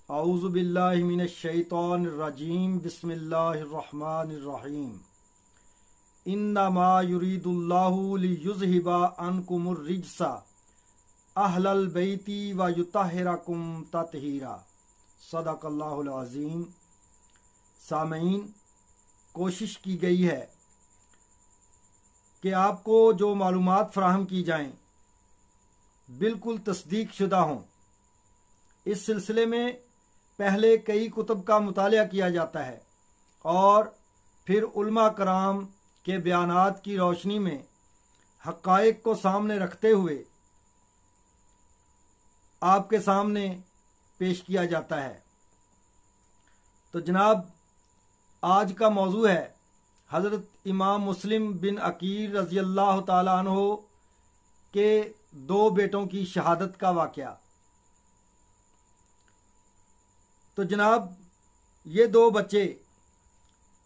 औज़ु बिल्लाहि मिनश शैतानिर रजीम बिस्मिल्लाहिर रहमानिर रहीम इन्नमा युरीदुल्लाहु लियुज़हिबा अन्कुमुर रिज्सा अहलल बैती व युतहिरकुम तत्हीरा। सदक़ल्लाहुल अज़ीम। सामईन, कोशिश की गई है कि आपको जो मालूमात फ़राहम की जाएं बिल्कुल तस्दीक शुदा हों। इस सिलसिले में पहले कई कुतुब का मुतालिया किया जाता है और फिर उलमा कराम के बयानात की रोशनी में हक़ाइक़ को सामने रखते हुए आपके सामने पेश किया जाता है। तो जनाब, आज का मौजू है हज़रत इमाम मुस्लिम बिन अकील रज़ी अल्लाह ताला अन्हो के दो बेटों की शहादत का वाक़या। तो जनाब, ये दो बच्चे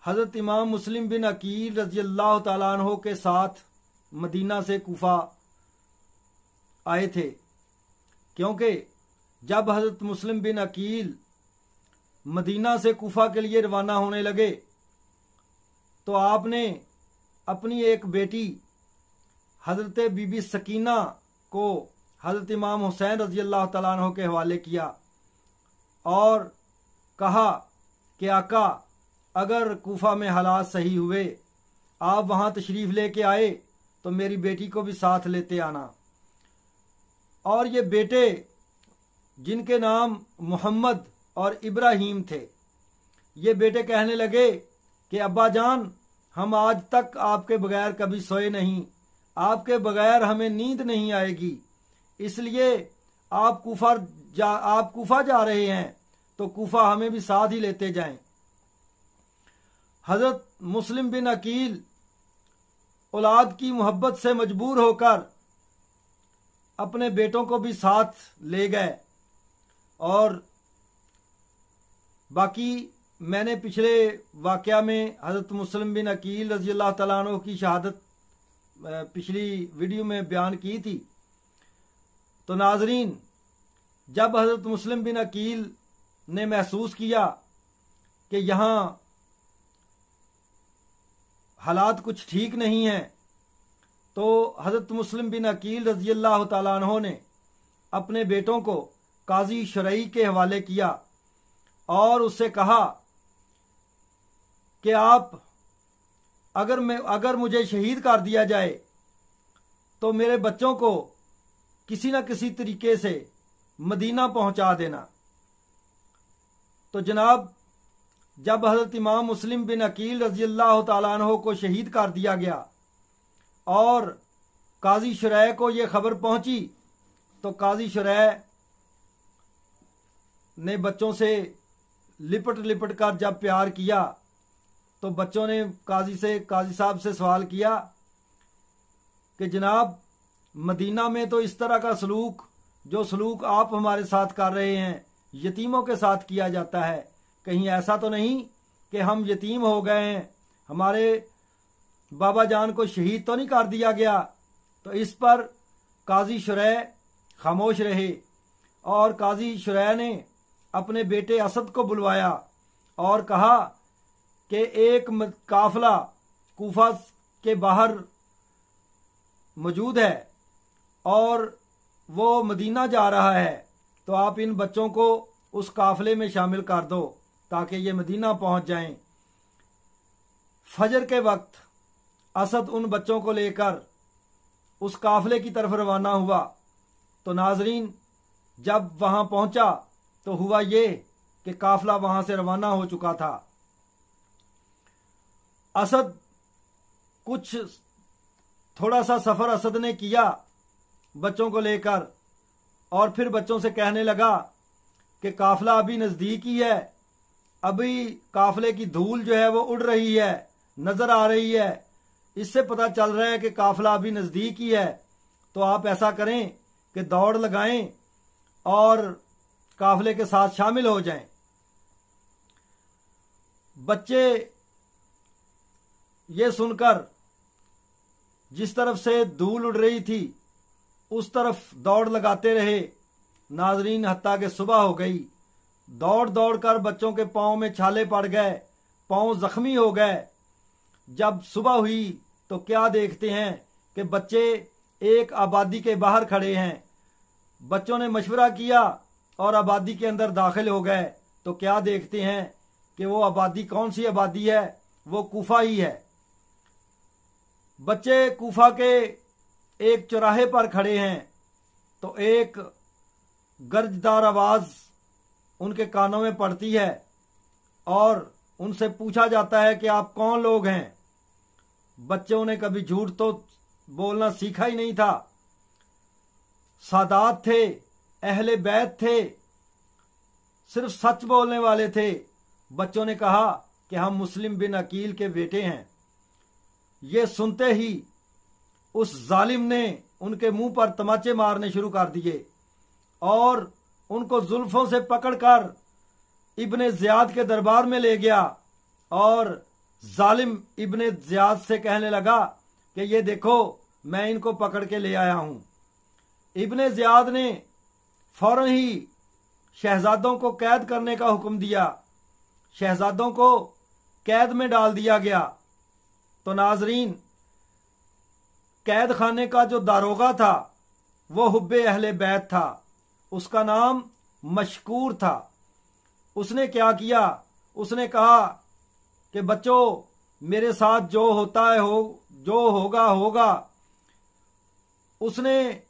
हज़रत इमाम मुस्लिम बिन अकील रज़ी अल्लाह ताला अन्हो के साथ मदीना से कूफा आए थे, क्योंकि जब हज़रत मुस्लिम बिन अकील मदीना से कूफा के लिए रवाना होने लगे तो आपने अपनी एक बेटी हज़रत बीबी सकीना को हज़रत इमाम हुसैन रज़ी अल्लाह ताला अन्हो के हवाले किया और कहा कि आका, अगर कूफा में हालात सही हुए, आप वहाँ तशरीफ़ लेके आए तो मेरी बेटी को भी साथ लेते आना। और ये बेटे जिनके नाम मोहम्मद और इब्राहीम थे, ये बेटे कहने लगे कि अब्बा जान, हम आज तक आपके बगैर कभी सोए नहीं, आपके बगैर हमें नींद नहीं आएगी, इसलिए आप कूफा जा रहे हैं तो कूफा हमें भी साथ ही लेते जाएं। हज़रत मुस्लिम बिन अकील औलाद की मोहब्बत से मजबूर होकर अपने बेटों को भी साथ ले गए। और बाकी मैंने पिछले वाक़या में हज़रत मुस्लिम बिन अकील रज़ी अल्लाह तआला अन्हु की शहादत पिछली वीडियो में बयान की थी। तो नाजरीन, जब हज़रत मुस्लिम बिन अकील ने महसूस किया कि यहाँ हालात कुछ ठीक नहीं हैं, तो हज़रत मुस्लिम बिन अकील रज़ी अल्लाह तआला अन्हु ने अपने बेटों को काजी शरई के हवाले किया और उससे कहा कि आप अगर मुझे शहीद कर दिया जाए तो मेरे बच्चों को किसी न किसी तरीके से मदीना पहुंचा देना। तो जनाब, जब हज़रत इमाम मुस्लिम बिन अकील रज़ी अल्लाह तआला अन्हु को शहीद कर दिया गया और काजी शुरै को ये खबर पहुंची तो काजी शुरै ने बच्चों से लिपट लिपट कर जब प्यार किया तो बच्चों ने काजी साहब से सवाल किया कि जनाब, मदीना में तो इस तरह का जो सलूक आप हमारे साथ कर रहे हैं, यतीमों के साथ किया जाता है, कहीं ऐसा तो नहीं कि हम यतीम हो गए हैं, हमारे बाबा जान को शहीद तो नहीं कर दिया गया। तो इस पर काजी शुरै खामोश रहे और काजी शुरै ने अपने बेटे असद को बुलवाया और कहा कि एक काफिला कूफा के बाहर मौजूद है और वो मदीना जा रहा है, तो आप इन बच्चों को उस काफिले में शामिल कर दो ताकि ये मदीना पहुंच जाएं। फजर के वक्त असद उन बच्चों को लेकर उस काफिले की तरफ रवाना हुआ। तो नाजरीन, जब वहां पहुंचा तो हुआ ये कि काफिला वहां से रवाना हो चुका था। थोड़ा सा सफर असद ने किया बच्चों को लेकर और फिर बच्चों से कहने लगा कि काफिला अभी नजदीक ही है, अभी काफिले की धूल जो है वो उड़ रही है, नजर आ रही है, इससे पता चल रहा है कि काफिला अभी नजदीक ही है। तो आप ऐसा करें कि दौड़ लगाएं और काफिले के साथ शामिल हो जाएं। बच्चे ये सुनकर जिस तरफ से धूल उड़ रही थी उस तरफ दौड़ लगाते रहे नाजरीन, हत्ता के सुबह हो गई दौड़ दौड़ कर बच्चों के पांव में छाले पड़ गए, पांव जख्मी हो गए। जब सुबह हुई तो क्या देखते हैं कि बच्चे एक आबादी के बाहर खड़े हैं। बच्चों ने मशवरा किया और आबादी के अंदर दाखिल हो गए तो क्या देखते हैं कि वो आबादी कौन सी आबादी है, वो कूफा ही है। बच्चे कूफा के एक चौराहे पर खड़े हैं तो एक गर्जदार आवाज उनके कानों में पड़ती है और उनसे पूछा जाता है कि आप कौन लोग हैं। बच्चों ने कभी झूठ तो बोलना सीखा ही नहीं था, सादात थे, अहले बैत थे, सिर्फ सच बोलने वाले थे। बच्चों ने कहा कि हम मुस्लिम बिन अकील के बेटे हैं। ये सुनते ही उस जालिम ने उनके मुंह पर तमाचे मारने शुरू कर दिए और उनको जुल्फों से पकड़कर इब्ने जियाद के दरबार में ले गया और जालिम इब्ने जियाद से कहने लगा कि ये देखो मैं इनको पकड़ के ले आया हूं। इब्ने जियाद ने फौरन ही शहजादों को कैद करने का हुक्म दिया। शहजादों को कैद में डाल दिया गया। तो नाजरीन, कैद खाने का जो दारोगा था वो हुब्बे अहले बैत था, उसका नाम मशकूर था। उसने क्या किया, उसने कहा कि बच्चों मेरे साथ जो होता है जो होगा। उसने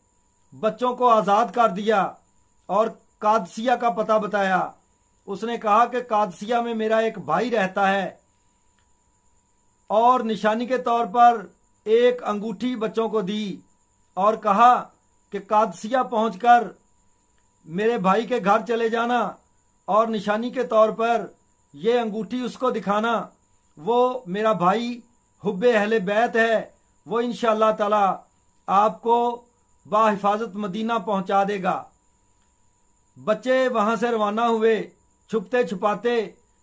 बच्चों को आजाद कर दिया और कादसिया का पता बताया। उसने कहा कि कादसिया में मेरा एक भाई रहता है और निशानी के तौर पर एक अंगूठी बच्चों को दी और कहा कि कादसिया पहुंचकर मेरे भाई के घर चले जाना और निशानी के तौर पर ये अंगूठी उसको दिखाना। वो मेरा भाई हुब्बे अहले बैत है, वो इंशाअल्लाह ताला आपको बाहिफाजत मदीना पहुंचा देगा। बच्चे वहां से रवाना हुए, छुपते छुपाते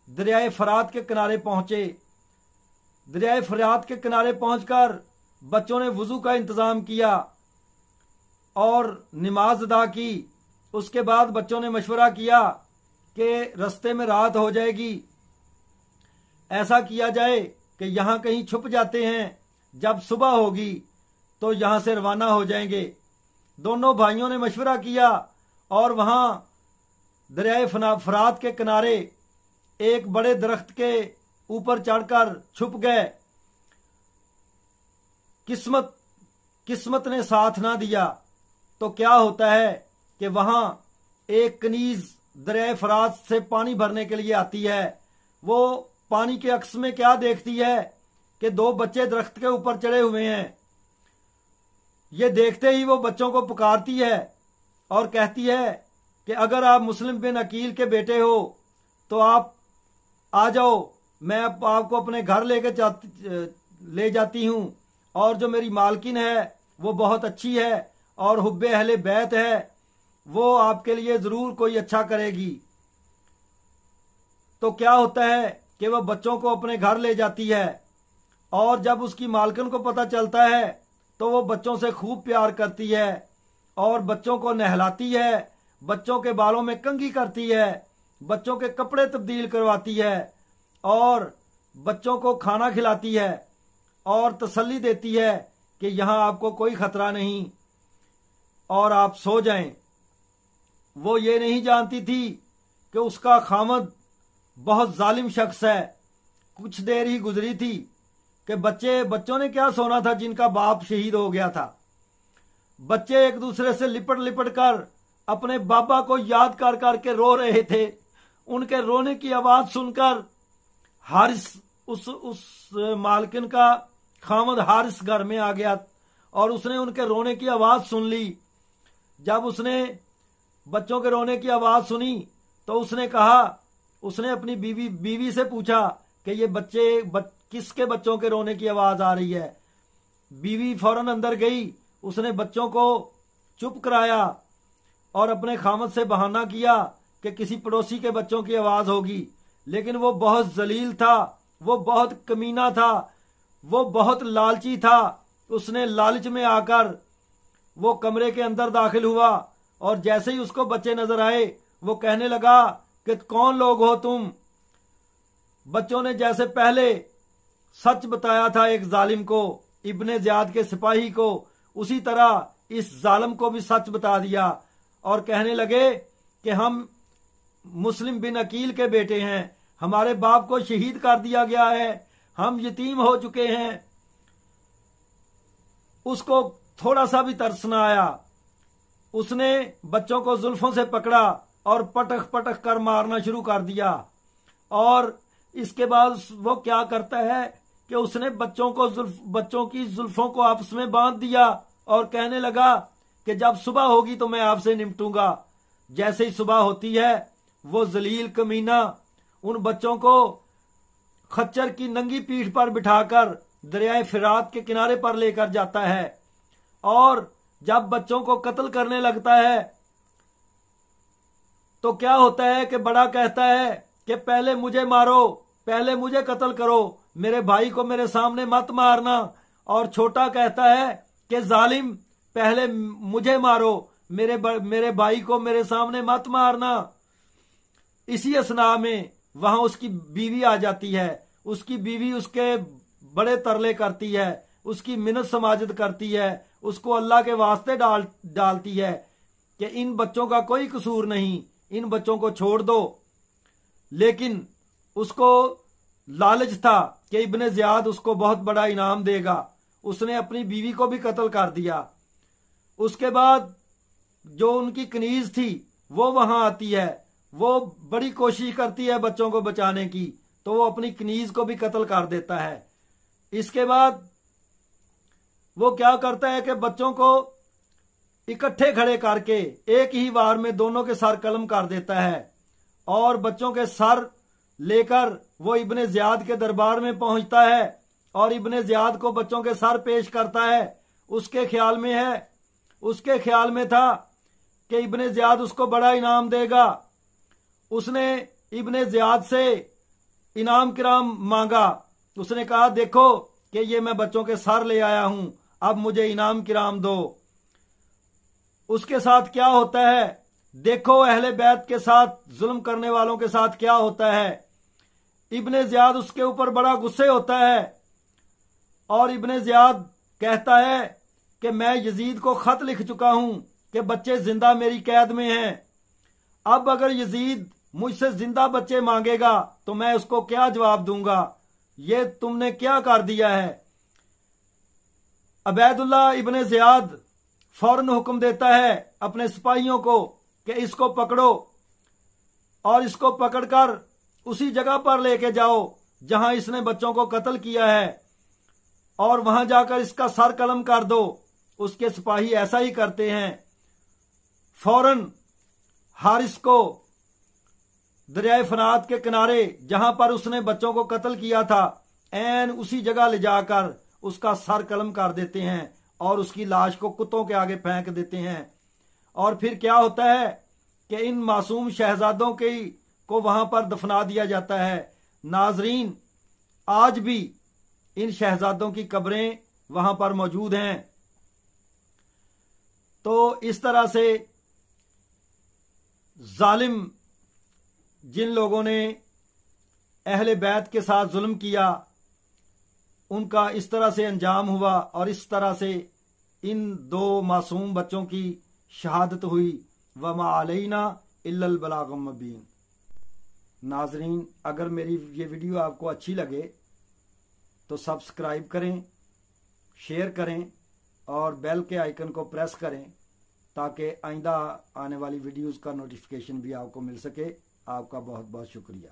दरियाए फरात के किनारे पहुंचे। दरियाए फरात के किनारे पहुंचकर बच्चों ने वुजू का इंतजाम किया और नमाज अदा की। उसके बाद बच्चों ने मशवरा किया कि रास्ते में रात हो जाएगी, ऐसा किया जाए कि यहां कहीं छुप जाते हैं, जब सुबह होगी तो यहां से रवाना हो जाएंगे। दोनों भाइयों ने मशवरा किया और वहां दरियाए फरात के किनारे एक बड़े दरख्त के ऊपर चढ़कर छुप गए। किस्मत ने साथ ना दिया तो क्या होता है कि वहां एक कनीज दरियाए फरात से पानी भरने के लिए आती है। वो पानी के अक्स में क्या देखती है कि दो बच्चे दरख्त के ऊपर चढ़े हुए हैं। ये देखते ही वो बच्चों को पुकारती है और कहती है कि अगर आप मुस्लिम बिन अकील के बेटे हो तो आप आ जाओ, मैं आपको अपने घर ले जाती हूं और जो मेरी मालकिन है वो बहुत अच्छी है और हुब्बे अहले बैत है, वो आपके लिए जरूर कोई अच्छा करेगी। तो क्या होता है कि वह बच्चों को अपने घर ले जाती है और जब उसकी मालकिन को पता चलता है तो वो बच्चों से खूब प्यार करती है और बच्चों को नहलाती है, बच्चों के बालों में कंघी करती है, बच्चों के कपड़े तब्दील करवाती है और बच्चों को खाना खिलाती है और तसल्ली देती है कि यहां आपको कोई खतरा नहीं और आप सो जाएं। वो ये नहीं जानती थी कि उसका खामद बहुत जालिम शख्स है। कुछ देर ही गुजरी थी कि बच्चों ने क्या सोना था जिनका बाप शहीद हो गया था। बच्चे एक दूसरे से लिपट लिपट कर अपने बाबा को याद कर करके रो रहे थे। उनके रोने की आवाज सुनकर हारिस उस मालकिन का खामद हारिस घर में आ गया और उसने उनके रोने की आवाज सुन ली। जब उसने बच्चों के रोने की आवाज सुनी तो उसने अपनी बीवी से पूछा कि ये किसके बच्चों के रोने की आवाज आ रही है। बीवी फौरन अंदर गई, उसने बच्चों को चुप कराया और अपने खामद से बहाना किया कि किसी पड़ोसी के बच्चों की आवाज होगी। लेकिन वो बहुत जलील था, वो बहुत कमीना था, वो बहुत लालची था। उसने लालच में आकर वो कमरे के अंदर दाखिल हुआ और जैसे ही उसको बच्चे नजर आए वो कहने लगा कि कौन लोग हो तुम। बच्चों ने जैसे पहले सच बताया था एक जालिम को, इब्ने ज़ियाद के सिपाही को, उसी तरह इस जालिम को भी सच बता दिया और कहने लगे कि हम मुस्लिम बिन अकील के बेटे हैं, हमारे बाप को शहीद कर दिया गया है, हम यतीम हो चुके हैं। उसको थोड़ा सा भी तरस न आया। उसने बच्चों को जुल्फों से पकड़ा और पटक पटक कर मारना शुरू कर दिया। और इसके बाद वो क्या करता है कि उसने बच्चों की जुल्फों को आपस में बांध दिया और कहने लगा कि जब सुबह होगी तो मैं आपसे निपटूंगा। जैसे ही सुबह होती है वो जलील कमीना उन बच्चों को खच्चर की नंगी पीठ पर बिठाकर दरियाए फिरात के किनारे पर लेकर जाता है और जब बच्चों को कत्ल करने लगता है तो क्या होता है कि बड़ा कहता है कि पहले मुझे मारो, पहले मुझे कत्ल करो, मेरे भाई को मेरे सामने मत मारना। और छोटा कहता है कि जालिम पहले मुझे मारो, मेरे भाई को मेरे सामने मत मारना। इसी असना में वहां उसकी बीवी आ जाती है। उसकी बीवी उसके बड़े तरले करती है, उसकी मिन्नत समाजत करती है, उसको अल्लाह के वास्ते डालती है कि इन बच्चों का कोई कसूर नहीं, इन बच्चों को छोड़ दो। लेकिन उसको लालच था कि इब्ने ज़ियाद उसको बहुत बड़ा इनाम देगा। उसने अपनी बीवी को भी कत्ल कर दिया। उसके बाद जो उनकी कनीज थी वो वहां आती है, वो बड़ी कोशिश करती है बच्चों को बचाने की, तो वो अपनी कनीज को भी कत्ल कर देता है। इसके बाद वो क्या करता है कि बच्चों को इकट्ठे खड़े करके एक ही वार में दोनों के सर कलम कर देता है और बच्चों के सर लेकर वो इब्ने ज़ियाद के दरबार में पहुंचता है और इब्ने ज़ियाद को बच्चों के सर पेश करता है। उसके ख्याल में था कि इब्ने ज़ियाद उसको बड़ा इनाम देगा। उसने इब्ने ज़ियाद से इनाम किराम मांगा। उसने कहा देखो कि ये मैं बच्चों के सर ले आया हूं, अब मुझे इनाम किराम दो। उसके साथ क्या होता है देखो, अहले बैत के साथ जुल्म करने वालों के साथ क्या होता है। इब्ने ज़ियाद उसके ऊपर बड़ा गुस्से होता है और इब्ने ज़ियाद कहता है कि मैं यजीद को खत लिख चुका हूं कि बच्चे जिंदा मेरी कैद में हैं। अब अगर यजीद मुझसे जिंदा बच्चे मांगेगा तो मैं उसको क्या जवाब दूंगा, ये तुमने क्या कर दिया है। अबैदुल्लाह इब्ने ज़ियाद फौरन हुक्म देता है अपने सिपाहियों को कि इसको पकड़ो और इसको पकड़कर उसी जगह पर लेके जाओ जहां इसने बच्चों को कत्ल किया है और वहां जाकर इसका सर कलम कर दो। उसके सिपाही ऐसा ही करते हैं। फौरन हारिस को दरियाए फरात के किनारे जहां पर उसने बच्चों को कत्ल किया था ऐन उसी जगह ले जाकर उसका सर कलम कर देते हैं और उसकी लाश को कुत्तों के आगे फेंक देते हैं। और फिर क्या होता है कि इन मासूम शहजादों को वहां पर दफना दिया जाता है। नाजरीन, आज भी इन शहजादों की कब्रें वहां पर मौजूद हैं। तो इस तरह से जालिम जिन लोगों ने अहले बैत के साथ जुल्म किया उनका इस तरह से अंजाम हुआ और इस तरह से इन दो मासूम बच्चों की शहादत हुई। वमा अलैना इल्लल बलागुल मुबीन। नाजरीन, अगर मेरी ये वीडियो आपको अच्छी लगे तो सब्सक्राइब करें, शेयर करें और बेल के आइकन को प्रेस करें ताकि आइंदा आने वाली वीडियोस का नोटिफिकेशन भी आपको मिल सके। आपका बहुत बहुत शुक्रिया।